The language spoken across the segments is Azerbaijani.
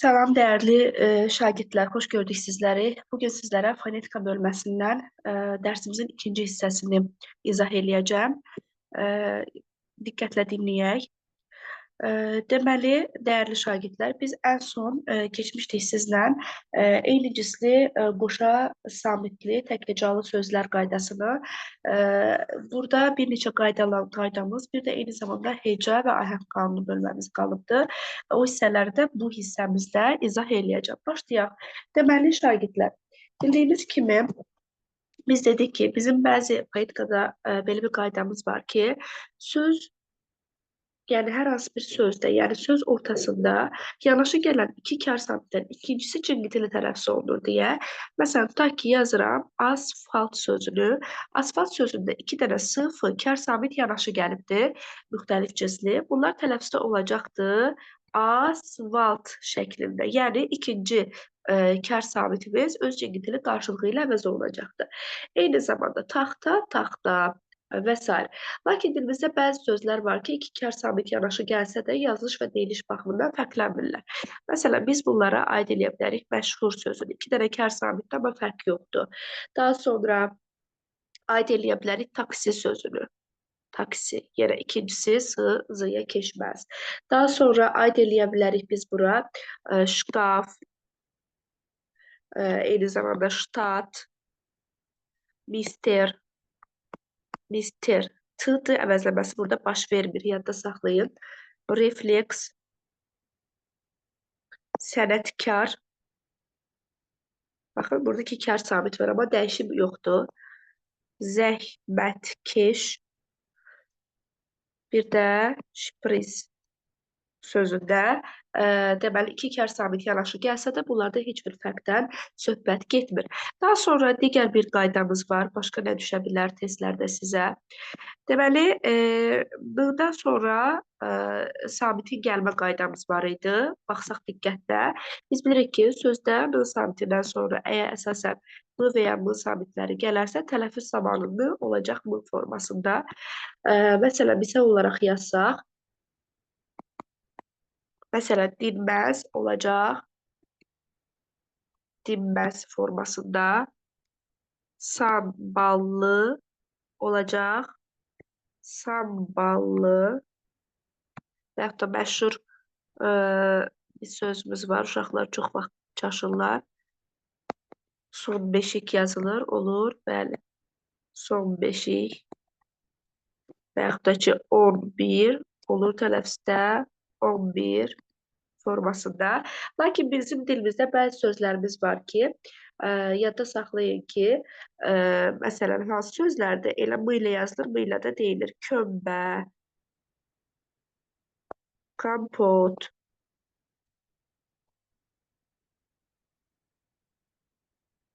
Salam dəyərli şagirdlər, xoş gördük sizləri. Bugün sizlərə fonetika bölməsindən dərsimizin ikinci hissəsini izah eləyəcəm. E, Diqqətlə dinləyək. Deməli, dəyərli şagirdlər, biz ən son keçmişdik sizlə eyni cisli qoşa samitli təklicalı sözlər qaydasını. Burada bir neçə qaydamız, bir də eyni zamanda heca və ahəng qanunu bölməmiz qalıbdır. O hissələri də bu hissəmizdə izah eləyəcəm. Başlayaq. Deməli, şagirdlər, bildiyimiz kimi biz dedik ki, bizim bəzi poetikada belə bir qaydamız var ki, söz yəni hər hansı bir sözdə, yəni söz ortasında yanaşı gələn iki kar samitdən ikincisi cingitili tələffüz olunur deyə. Məsələn, tutaq ki, yazıram asfalt sözünü. Asfalt sözündə iki dənə sıf kar samit yanaşı gəlibdir, müxtəlif cinsli. Bunlar tələffüzdə olacaqdır asfalt şəklində. Yəni ikinci kar samitimiz öz cingitili qarşılığı ilə əvəz olunacaqdır. Eyni zamanda taxta, taxta və s. Lakin dilimizdə bəzi sözlər var ki, iki kar samit yanaşı gəlsə də yazılış və deyiliş baxımından fərqlənmirlər. Məsələn, biz bunlara aid eləyə bilərik məşhur sözünü. İki dənə kar samitdə, amma fərq yoxdur. Daha sonra aid eləyə bilərik taksi sözünü. Taksi, yenə ikincisi z-ya keçməz. Daha sonra aid eləyə bilərik biz bura şkaf, eyni zamanda ştat, mister, t-dır əvəzləməsi burada baş vermir, yadda saxlayın. Refleks, sənətkar. Baxın, burada iki kar sabit var, amma dəyişim yoxdur. Zəhmətkeş. Bir də şpriz sözündə deməli iki kar sabit yanaşı gəlsə də bunlarda heç bir fərqdən söhbət getmir. Daha sonra digər bir qaydamız var. Başqa nə düşə bilər testlərdə sizə? Deməli, bundan sonra sabitin gəlmə qaydamız var idi. Baxsaq diqqətlə. Biz bilirik ki, sözdə n sabitindən sonra əgər əsasən n və ya m sabitləri gələrsə, tələffüz zamanında olacaq m formasında. Məsələn, misal olaraq yazsaq. Məsələn, dinməz olacaq. Dinməz formasında. Samballı olacaq. Samballı. Və yaxud da məşhur bir sözümüz var. Uşaqlar çox vaxt çaşırlar. Son beşik yazılır. Olur. Bəli. Son beşik. Və yaxud da ki 11 olur tələffüzdə. 11 formasında. Lakin bizim dilimizdə bəzi sözlərimiz var ki, yadda saxlayın ki, məsələn, hansı sözlərdə elə m ilə yazılır, m ilə də deyilir. Kömbə, kompot,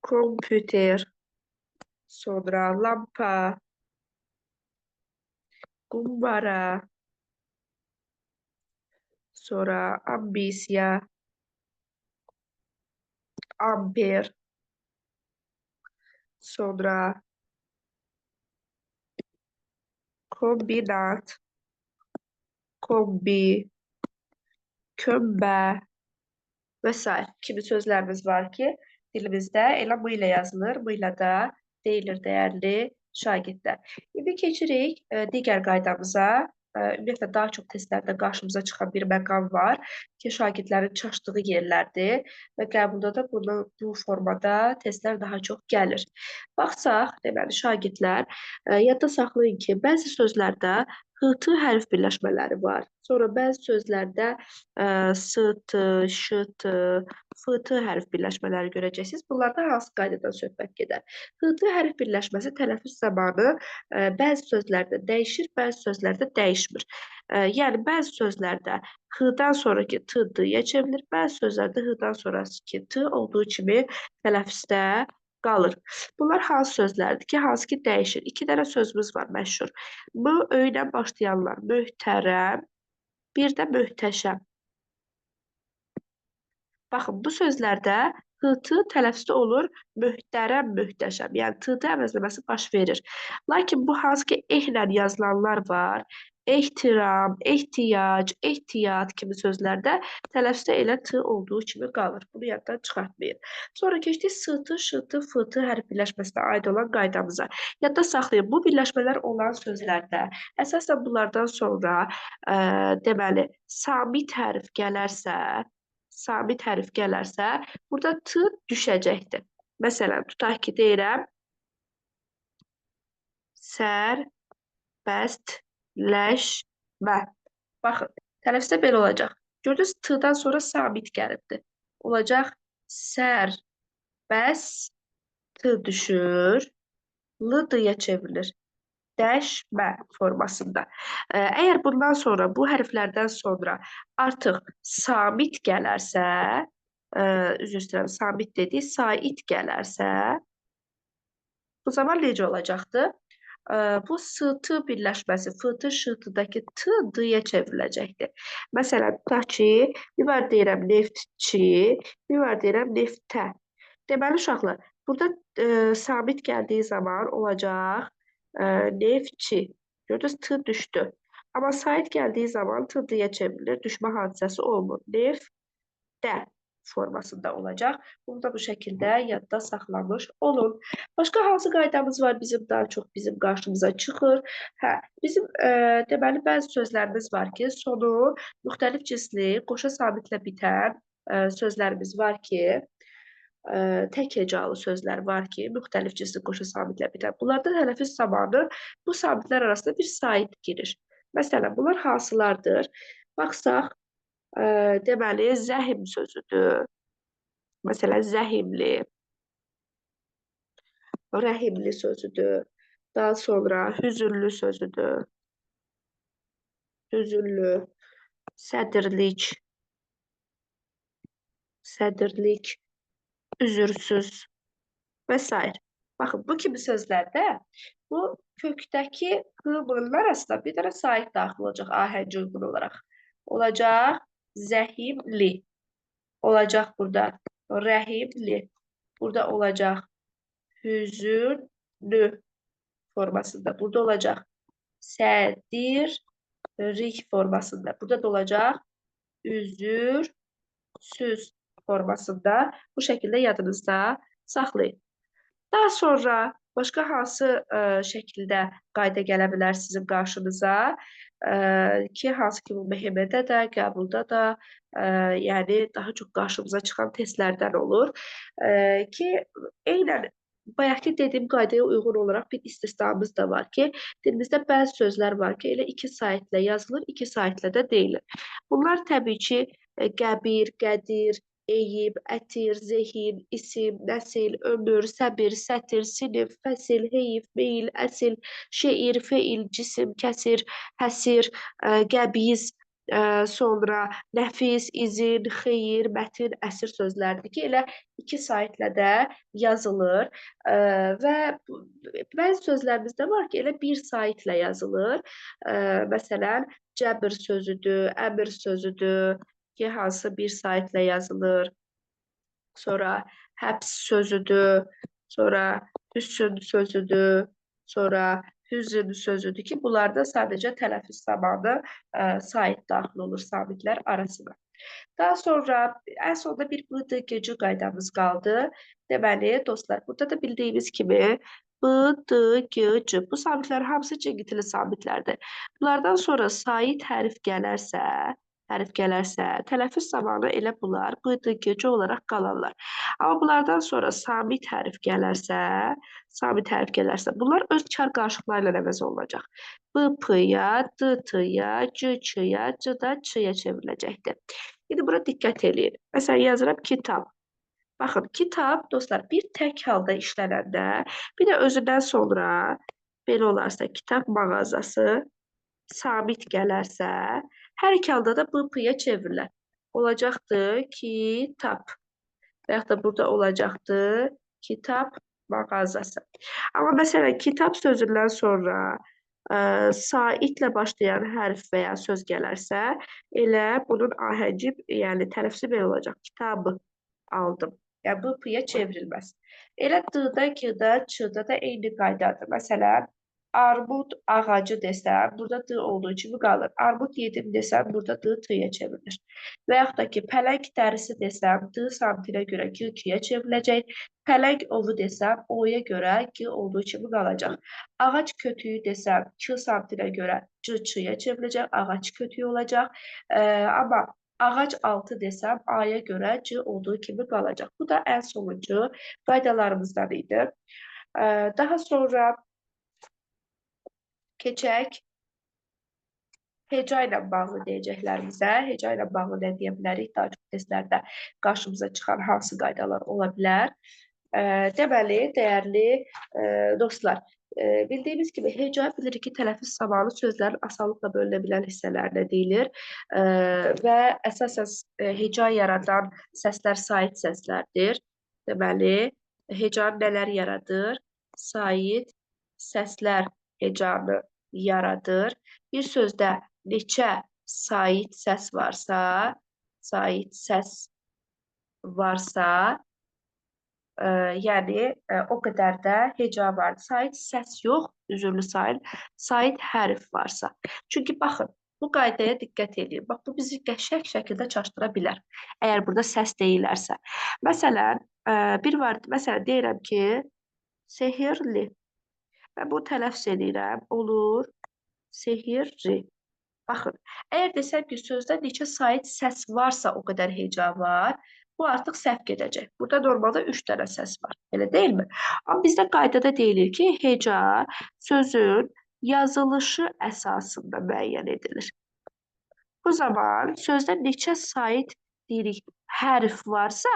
kompüter, sonra lampa, qumbara, sonra ambisiya, amper, sonra kombinat, kombi, kömbə və s. kimi sözlərimiz var ki, dilimizdə elə m ilə yazılır, m ilə də deyilir dəyərli şagirdlər. İndi keçirik digər qaydamıza. Ümumiyyətlə, daha çox testlərdə qarşımıza çıxan bir məqam var ki, şagirdlərin çaşdığı yerlərdir və qəbulda da bu formada testlər daha çox gəlir. Baxsaq, deməli, şagirdlər, yadda saxlayın ki, bəzi sözlərdə h-t hərf birləşmələri var. Sonra bəzi sözlərdə s-t, ş-t, f-t hərf birləşmələri görəcəksiniz. Bunlarda hansı qaydadan söhbət gedər? H-t hərf birləşməsi tələffüz zamanı bəzi sözlərdə dəyişir, bəzi sözlərdə dəyişmir. Yəni, bəzi sözlərdə h-dan sonraki t d-ya çevrilir, bəzi sözlərdə h-dan sonraki t olduğu kimi tələffüzdə qalır. Bunlar hansı sözlərdir ki, hansı ki dəyişir? İki dənə sözümüz var məşhur. M öylə başlayanlar möhtərəm, bir də möhtəşəm. Baxın, bu sözlərdə h-t tələffüzdə olur möhtərəm, möhtəşəm. Yəni, t-t əvəzləməsi baş verir. Lakin bu hansı ki ehlə yazılanlar var. ehtiram, ehtiyac, ehtiyat kimi sözlərdə tələffüzdə elə t olduğu kimi qalır. Bunu yaddan çıxartmayın. Sonra keçdik s-tı, ş-tı, f-tı hərf birləşməsinə aid olan qaydamıza. Yadda saxlayın, bu birləşmələr olan sözlərdə əsasən bunlardan sonra deməli, sabit hərf gələrsə, burada t düşəcəkdir. Məsələn, tutaq ki, deyirəm, sərbəstləşmə. Baxın, tələffüzdə belə olacaq. Gördünüz, t-dan sonra sabit gəlibdir. Olacaq sərbəst, t düşür, l-dıya çevrilir. Dəşmə formasında. Əgər bundan sonra, bu hərflərdən sonra artıq sabit gələrsə, üzr istəyirəm, sabit dedik, sait gələrsə, bu zaman necə olacaqdır? Bu s-tı birləşməsi, f-tı, ş-tıdakı t d-yə çevriləcəkdir. Məsələn, tutaq ki, bir var deyirəm neftçi, bir var deyirəm neftə. Deməli, uşaqlar, burada sabit gəldiyi zaman olacaq neftçi. Gördünüz, t düşdü. Amma sait gəldiyi zaman t d-yə çevrilir, düşmə hadisəsi olmur. Neftə formasında olacaq. Bunu da bu şəkildə yadda saxlamış olun. Başqa hansı qaydamız var daha çox bizim qarşımıza çıxır? Bizim deməli bəzi sözlərimiz var ki, sonu müxtəlif cinsli, qoşa sabitlə bitən sözlərimiz var ki, tək hecalı sözlər var ki, müxtəlif cinsli qoşa sabitlə bitən. Bunlarda tələffüz zamanı bu sabitlər arasında bir sait girir. Məsələn, bunlar hansılardır? Baxsaq, deməli, zəhim sözüdür. Məsələn, zəhimli, rəhimli sözüdür. Daha sonra hüzünlü sözüdür. Hüzünlü, sədirlik, üzürsüz və s. Baxın, bu kimi sözlərdə bu kökdəki h-lar arasında bir dənə sait daxil olacaq ahənci uyğun olaraq. Olacaq zəhimli. Olacaq burada rəhimli. Burada olacaq hüzünlü formasında. Burada olacaq sədirlik formasında. Burada da olacaq üzürsüz formasında. Bu şəkildə yadınızda saxlayın. Daha sonra başqa hansı şəkildə qayda gələ bilər sizin qarşınıza ki, hansı ki, bu MHM-də də, qəbulda da, yəni daha çox qarşımıza çıxan testlərdən olur ki, eynən bayaqki dediyim qaydaya uyğun olaraq bir istisnamız da var ki, dilimizdə bəzi sözlər var ki, elə iki saitlə yazılır, iki saitlə də deyilir. Bunlar təbii ki, qəbir, qədir, eyib, ətir, zehin, isim, nəsil, ömür, səbir, sətir, sinif, fəsil, heyif, meyil, əsil, şeir, feil, cisim, kəsir, həsir, qəbiz, sonra nəfis, izin, xeyir, mətin, əsir sözlərdir ki, elə iki saitlə də yazılır və bəzi sözlərimizdə var ki, elə bir saitlə yazılır. Məsələn, cəbr sözüdür, əmr sözüdür ki, hansı bir saitlə yazılır. Sonra həbs sözüdür, sonra hüsn sözüdür, sonra hüzn sözüdür ki, bunlarda sadəcə tələffüz zamanı sait daxil olur sabitlər arasına. Daha sonra ən sonda bir bıdıqıcı qaydamız qaldı. Deməli, dostlar, burada da bildiyimiz kimi bıdıqıcı. Bu sabitlər hamısı cəngitili sabitlərdir. Bunlardan sonra sait hərf gələrsə, tələffüz zamanı elə bunlar bıdıqıcı olaraq qalarlar. Amma bunlardan sonra sabit hərf gələrsə, bunlar öz kar qarşılıqları ilə əvəz olunacaq. B-p-ya, d-t-ya, c-ç-ya, c-da ç-ya çevriləcəkdir. İndi bura diqqət edin. Məsələn, yazıram kitab. Baxın, kitab, dostlar, bir tək halda işlənəndə, bir də özündən sonra belə olarsa, kitab mağazası sabit gələrsə, hər iki halda da b-p-ya çevrilir. Olacaqdır kitab. Və yaxud da burada olacaqdır kitab mağazası. Amma məsələn, kitab sözündən sonra saitlə başlayan hərf və ya söz gələrsə, elə bunun ahənci, yəni tələffüzü belə olacaq. Kitabı aldım. Yəni, b-p-ya çevrilməz. Elə d-da, g-da, ç-da da eyni qaydadır. Məsələn, Armud ağacı desəm, burada D olduğu kimi qalır. Armud yedim desəm, burada D T'yə çevrilir. Və yaxud da ki, pələng dərisi desəm, D santinə görə G Q-yə çevriləcək. Pələng ovu desəm, O-ya görə G olduğu kimi qalacaq. Ağac kötüyü desəm, Q santinə görə C Ç-ya çevriləcək. Ağac kötüyü olacaq. Amma ağac altı desəm, A-ya görə C olduğu kimi qalacaq. Bu da ən sonuncu qaydalarımızdan idi. Daha sonra keçək heca ilə bağlı deyəcəklərimizə. Heca ilə bağlı nə deyə bilərik? Daha çox testlərdə qarşımıza çıxan hansı qaydalar ola bilər? Deməli, dəyərli dostlar, bildiyimiz kimi heca bilirik ki, tələffüz zamanı sözlərin asanlıqla bölünə bilən hissələrinə deyilir və əsasən heca yaradan səslər sait səslərdir. Deməli, heca nələr yaradır? Sait səslər hecanı yaradır. Bir sözdə neçə sait səs varsa, yəni o qədər də heca vardır. Sait səs yox, üzürlü sayın, sait hərf varsa. Çünki baxın, bu qaydaya diqqət edin. Bax, bu bizi qəşəng şəkildə çaşdıra bilər. Əgər burada səs deyilərsə. Məsələn, məsələn, deyirəm ki, sehirli. Mən bunu tələffüz edirəm, olur, sehirli. Baxın, əgər desəm ki, sözdə neçə sait səs varsa o qədər heca var, bu artıq səhv gedəcək. Burada normalda 3 dənə səs var, elə deyilmi? Amma bizdə qaydada deyilir ki, heca sözün yazılışı əsasında müəyyən edilir. Bu zaman sözdə neçə sait deyirik, hərf varsa,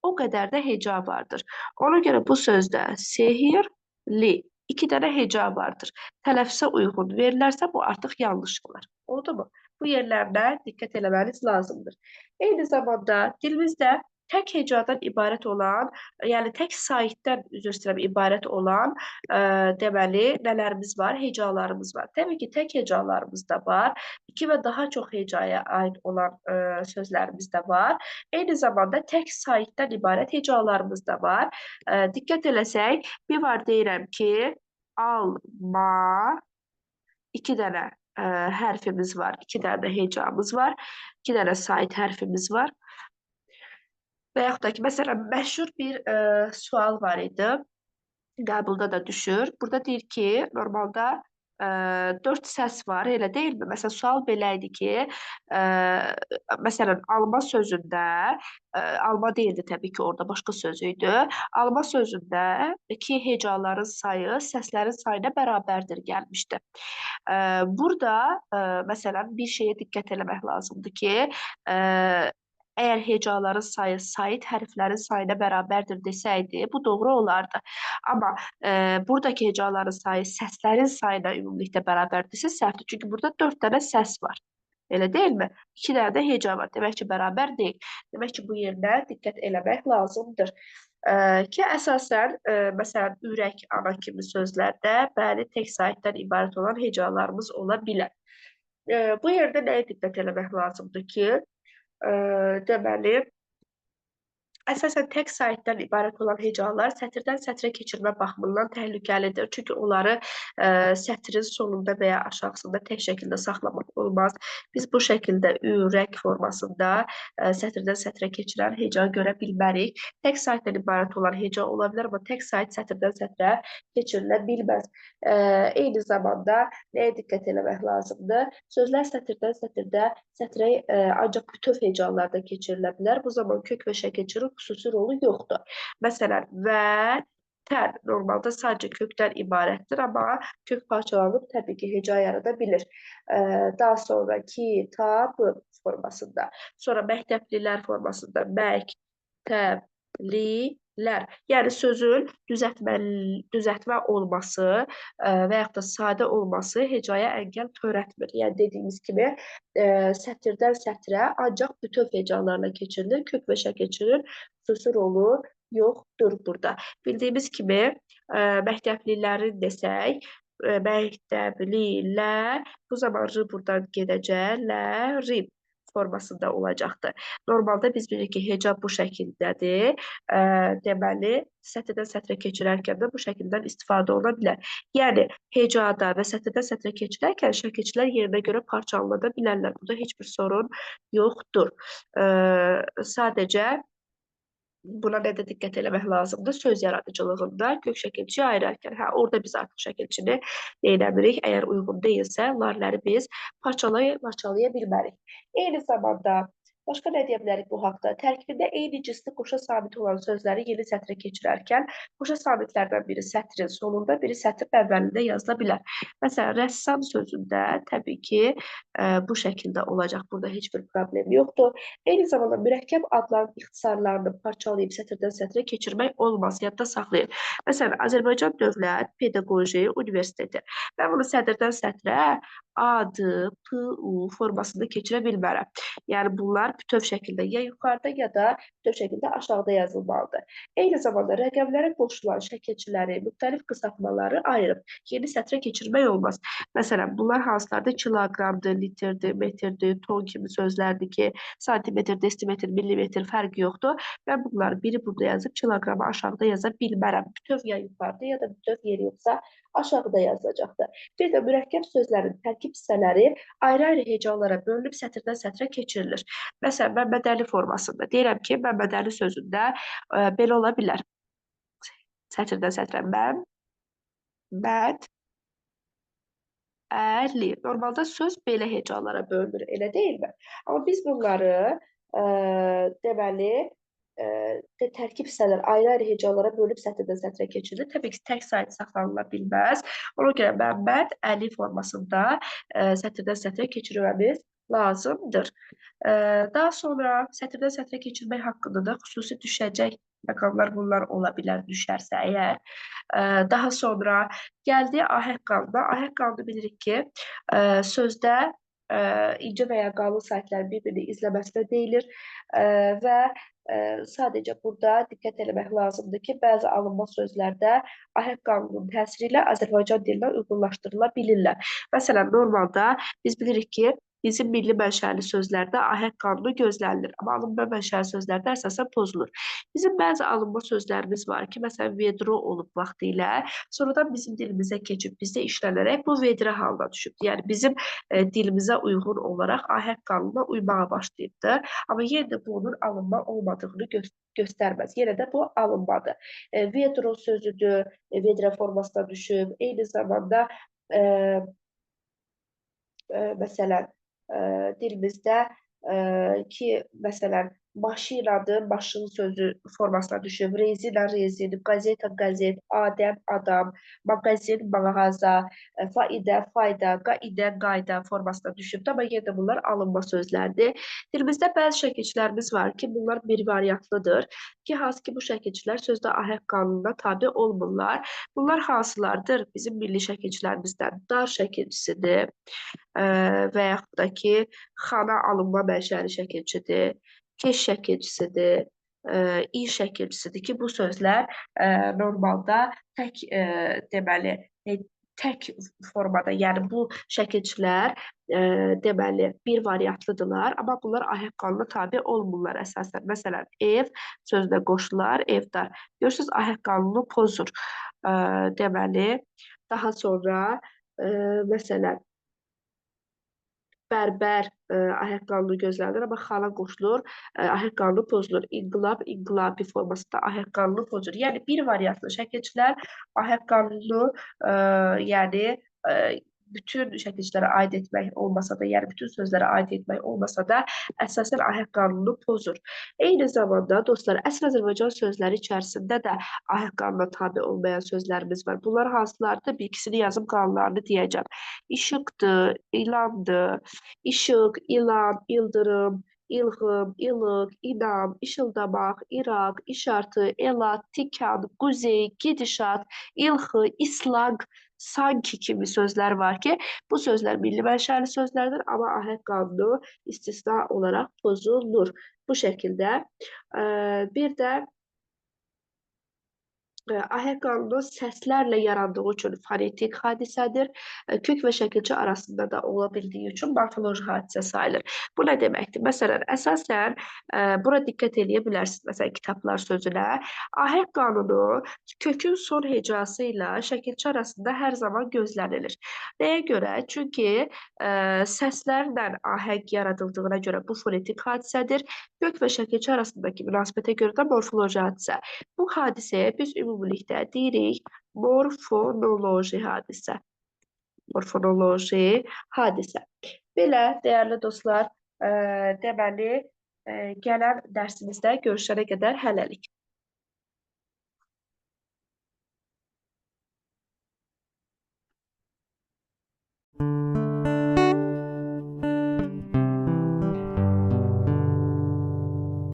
o qədər də heca vardır. Ona görə bu sözdə sehirli 2 dənə heca vardır. Tələffüzə uyğun verilərsə, bu artıq yanlış olar. Oldu mu? Bu yerlərdə diqqət eləməniz lazımdır. Eyni zamanda dilimizdə tək hecadan ibarət olan, yəni tək saitdən, üzr istəyirəm, ibarət olan deməli, nələrimiz var? Hecalarımız var. Təbii ki, tək hecalarımız da var. 2 və daha çox hecaya aid olan sözlərimiz də var. Eyni zamanda tək saitdən ibarət hecalarımız da var. Diqqət eləsək, bir var deyirəm ki, alma, 2 dənə hərfimiz var, 2 dənə hecamız var, 2 dənə sait hərfimiz var. Və yaxud da ki, məsələn, məşhur bir sual var idi, qəbulda da düşür. Burada deyir ki, normalda 4 səs var, elə deyilmi? Məsələn, sual belə idi ki, məsələn, alma sözündə, alma deyildi təbii ki, orada başqa söz idi. Alma sözündə ki, hecaların sayı səslərin sayına bərabərdir gəlmişdi. Burada, məsələn, bir şeyə diqqət eləmək lazımdır ki, əgər hecaların sayı sait hərflərin sayına bərabərdir desəydi, bu doğru olardı. Amma buradakı hecaların sayı səslərin sayına ümumilikdə bərabərdirsə səhvdir. Çünki burada 4 dənə səs var. Elə deyilmi? 2 dənə də heca var. Demək ki, bərabər deyil. Demək ki, bu yerdə diqqət eləmək lazımdır. Ki, əsasən, məsələn, ürək, ana kimi sözlərdə bəli, tək saitdən ibarət olan hecalarımız ola bilər. Bu yerdə nəyə diqqət eləmək lazımdır ki, deməli, əsasən tək saitdən ibarət olan hecalar sətirdən sətrə keçirmə baxımından təhlükəlidir. Çünki onları sətrin sonunda və ya aşağısında tək şəkildə saxlamaq olmaz. Biz bu şəkildə ürək formasında sətirdən sətrə keçirən heca görə bilmərik. Tək saitdən ibarət olan heca ola bilər, amma tək sait sətirdən sətrə keçirilə bilməz. Eyni zamanda nəyə diqqət eləmək lazımdır? Sözlər sətirdən sətrə ancaq bütöv hecalarda keçirilə bilər. Bu zaman kök və şəkilçinin xüsusi rolu yoxdur. Məsələn, və, tən normalda sadəcə kökdən ibarətdir, amma kök parçalanıb təbii ki, heca yarada bilir. Daha sonra kitab formasında, sonra məktəblilər formasında məktəblilər. Yəni sözün düzəltmə olması və yaxud da sadə olması hecaya əngəl törətmir. Yəni dediyimiz kimi sətirdən sətrə ancaq bütöv hecalarla keçirilir. Kök və şəkilçinin xüsusi rolu yoxdur burada. Bildiyimiz kimi məktəblilərin desək, məktəblilər, bu zaman r buradan gedəcək, lərin. formasında olacaqdır. Normalda biz bilirik ki, hecab bu şəkildədir. Deməli, sətirdən sətrə keçirərkən də bu şəkildən istifadə oluna bilər. Yəni, hecada və sətirdən sətrə keçirərkən şəkilçilər yerinə görə parçalana bilərlər. Burada heç bir sorun yoxdur. Sadəcə buna nə də diqqət eləmək lazımdır? Söz yaradıcılığında kök şəkilçi ayırarkən. Orada biz artıq şəkilçini deyə bilərik. Əgər uyğun deyilsə, larları biz parçalaya bilmərik. Eyni zamanda başqa nə deyə bilərik bu haqda? Tərkibində eyni cinsli qoşa sabit olan sözləri yeni sətrə keçirərkən qoşa sabitlərdən biri sətrin sonunda, biri sətrin əvvəlində yazıla bilər. Məsələn, rəssam sözündə təbii ki, bu şəkildə olacaq. Burada heç bir problem yoxdur. Eyni zamanda mürəkkəb adların ixtisarlarını parçalayıb sətirdən sətrə keçirmək olmaz. Yadda saxlayın. Məsələn, Azərbaycan Dövlət Pedaqoji Universiteti. Mən bunu sətirdən sətrə adı, PU formasında keçirə bilmərəm. Yəni, bunlar bütöv şəkildə ya yuxarıda, ya da bütöv şəkildə aşağıda yazılmalıdır. Eyni zamanda rəqəmlərə qoşulan şəkilçiləri, müxtəlif qısaltmaları ayırıb yeni sətrə keçirmək olmaz. Məsələn, bunlar hansılardır? Kiloqramdır, litrdir, metrdir, ton kimi sözlərdir ki, santimetr, desimetr, millimetr fərqi yoxdur. Mən bunları biri burada yazıb kiloqramı aşağıda yaza bilmərəm. Bütöv ya yuxarıda, ya da bütöv yeri yoxsa aşağıda yazılacaqdır. Bir də mürəkkəb sözlərin tərkib hissələri ayrı-ayrı hecalara bölünüb sətirdən sətrə keçirilir. Məsələn, Məmmədəli formasında deyirəm ki, Məmmədəli sözündə belə ola bilər. Sətirdən sətrə Məmməd Əli. Normalda söz belə hecalara bölünür, elə deyilmi? Amma biz bunları deməli tərkib hissələr ayrı-ayrı hecalara bölüb sətirdən sətrə keçirilir. Təbii ki, tək sayı saxlanıla bilməz. Ona görə Məmməd Əli formasında sətirdən sətrə keçirmemiz lazımdır. Daha sonra sətirdən sətrə keçirmək haqqında da xüsusi düşəcək məqamlar bunlar ola bilər, düşərsə əgər. Daha sonra gəldi ahəng qanuna. Ahəng qanunu bilirik ki, sözdə incə və ya qalın saytların bir-birini izləməsinə deyilir və sadəcə burada diqqət eləmək lazımdır ki, bəzi alınma sözlərdə ahəng qanununun təsiri ilə Azərbaycan dilinə uyğunlaşdırıla bilirlər. Məsələn, normalda biz bilirik ki, bizim milli mənşəli sözlərdə ahəng qanunu gözlənilir, amma alınma mənşəli sözlərdə əsasən pozulur. Bizim bəzi alınma sözlərimiz var ki, məsələn, vedro olub vaxtilə, sonradan bizim dilimizə keçib, bizdə işlənərək bu vedrə halına düşübdür. Yəni, bizim dilimizə uyğun olaraq ahəng qanununa uymağa başlayıbdır. Amma yenə də bunun alınma olmadığını göstərməz. Yenə də bu alınmadır. Vedro sözüdür, vedrə formasına düşüb. Eyni zamanda məsələn, dilimizdə ki, məsələn, maşinadır, maşın sözü formasına düşüb, rezina, rezin, qazeta, qazet, adəm, adam, mağazin, mağaza, faidə, fayda, qaidə, qayda formasına düşübdür, amma yenə də bunlar alınma sözlərdir. Dilimizdə bəzi şəkilçilərimiz var ki, bunlar bir variantlıdır ki, hansı ki, bu şəkilçilər sözdə ahəng qanununa tabi olmurlar. Bunlar hansılardır? Bizim milli şəkilçilərimizdən dar şəkilçisidir və yaxud da ki, xana alınma mənşəli şəkilçidir, keş şəkilçisidir, il şəkilçisidir ki, bu sözlər normalda tək deməli, tək formada, yəni bu şəkilçilər deməli, bir variantlıdırlar, amma bunlar ahəng qanununa tabi olmurlar əsasən. Məsələn, ev sözünə qoşular, evdar. Görürsünüz, ahəng qanunu pozur. Deməli, daha sonra məsələn, bərbər ahəng qanunu gözlənilir, amma xana qoşulur, ahəng qanunu pozulur. İnqilab, inqilabi formasında ahəng qanunu pozulur. Yəni, bir variantlı şəkilçilər ahəng qanunu, yəni, bütün şəkilçilərə aid etmək olmasa da, yəni bütün sözlərə aid etmək olmasa da, əsasən ahəng qanunu pozur. Eyni zamanda, dostlar, əsl Azərbaycan sözləri içərisində də ahəng qanununa tabi olmayan sözlərimiz var. Bunlar hansılardır? Bir ikisini yazım qanunlarını deyəcəm. İşıqdır, ilandır, işıq, ilan, ildırım, İlğım, ilıq, inam, işıldamaq, İraq, işartı, elat, tikan, quzey, gedişat, ilxı, islang, sanki kimi sözlər var ki, bu sözlər milli mənşəli sözlərdir, amma ahəng qanunu istisna olaraq pozulur. Bu şəkildə. Bir də Ahəng qanunu səslərlə yarandığı üçün fonetik hadisədir. Kök və şəkilçi arasında da ola bildiyi üçün morfoloji hadisə sayılır. Bu nə deməkdir? Məsələn, əsasən bura diqqət edə bilərsiniz, məsələn, kitablar sözünə. Ahəng qanunu kökün son hecası ilə şəkilçi arasında hər zaman gözlənilir. Nəyə görə? Çünki səslərlə ahəng yaradıldığına görə bu fonetik hadisədir. Kök və şəkilçi arasındakı münasibətə görə də morfoloji hadisə. Bu hadisəyə biz ümumilikdə deyirik morfonoloji hadisə. Morfonoloji hadisə. Belə, dəyərli dostlar, deməli, gələn dərsimizdə görüşənə qədər hələlik.